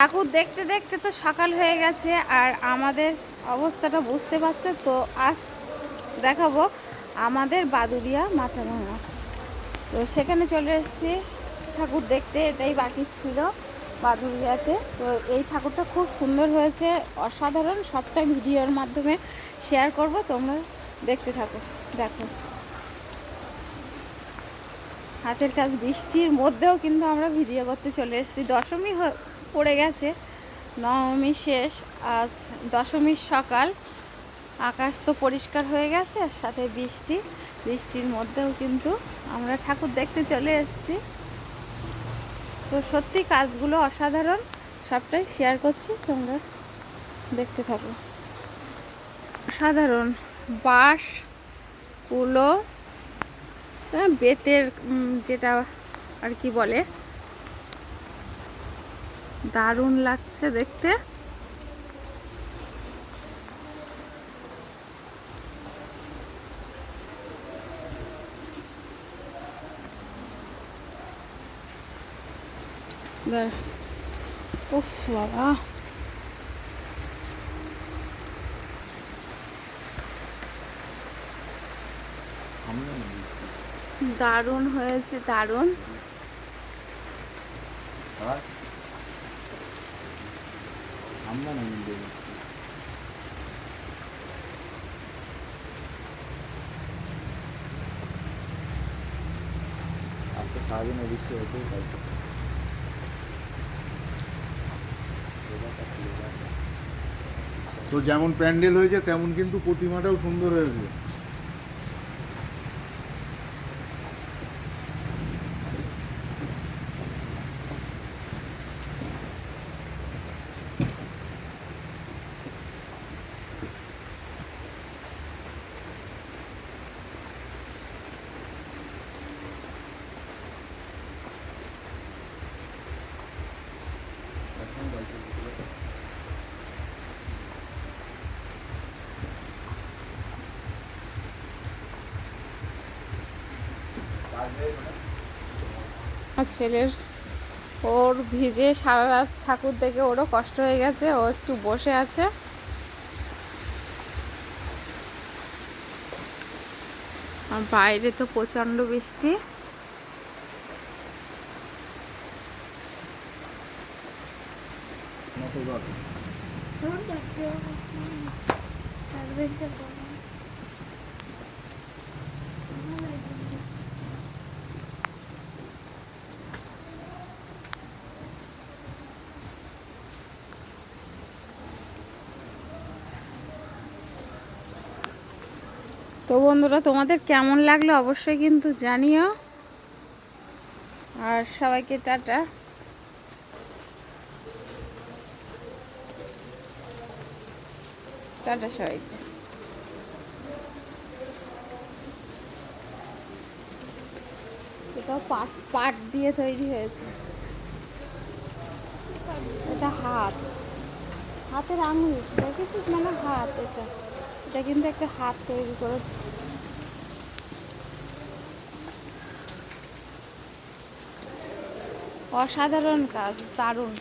ঠাকুর দেখতে দেখতে তো সকাল হয়ে গেছে, আর আমাদের অবস্থাটা বুঝতে পারছো তো। আজ দেখাবো আমাদের বাদুড়িয়া মাথা ভাঙা। তো সেখানে চলে এসেছি ঠাকুর দেখতে, এটাই বাকি ছিল বাদুড়িয়াতে। তো এই ঠাকুরটা খুব সুন্দর হয়েছে, অসাধারণ। সবটাই ভিডিওর মাধ্যমে শেয়ার করব, তোমরা দেখতে থাকো। দেখো হাতের কাজ, বৃষ্টির মধ্যেও কিন্তু আমরা ভিডিও করতে চলে এসেছি। দশমী পড়ে গেছে, নবমী শেষ, আজ দশমীর সকাল। আকাশ তো পরিষ্কার হয়ে গেছে, আর সাথে বৃষ্টির মধ্যেও কিন্তু আমরা ঠাকুর দেখতে চলে এসেছি। তো সত্যি কাজগুলো অসাধারণ, সবটাই শেয়ার করছি, তোমরা দেখতে থাকো। অসাধারণ বাঁশ, কুলো, বেতের যেটা আর কি বলে, দারুণ লাগছে দেখতে। উফ বাবা, দারুণ হয়েছে, দারুণ। সারাদিন বৃষ্টি হতে তো যেমন প্যান্ডেল হয়েছে তেমন কিন্তু প্রতিমাটাও সুন্দর হয়েছে। ছেলের ওর ভিজে সারা রাত ঠাকুর দেখে ওরও কষ্ট হয়ে গেছে, ও একটু বসে আছে। আর বাইরে তো প্রচণ্ড বৃষ্টি। তো বন্ধুরা, তোমাদের কেমন লাগলো অবশ্যই কিন্তু জানিও, আর সবাইকে টাটা। টাটা সবাইকে। এটাও পাট দিয়ে তৈরি হয়েছে। এটা হাতের আঙুল দেখেছিস, মানে হাত। এটা কিন্তু একটা হাত তৈরি করেছে। অসাধারণ কাজ, দারুণ।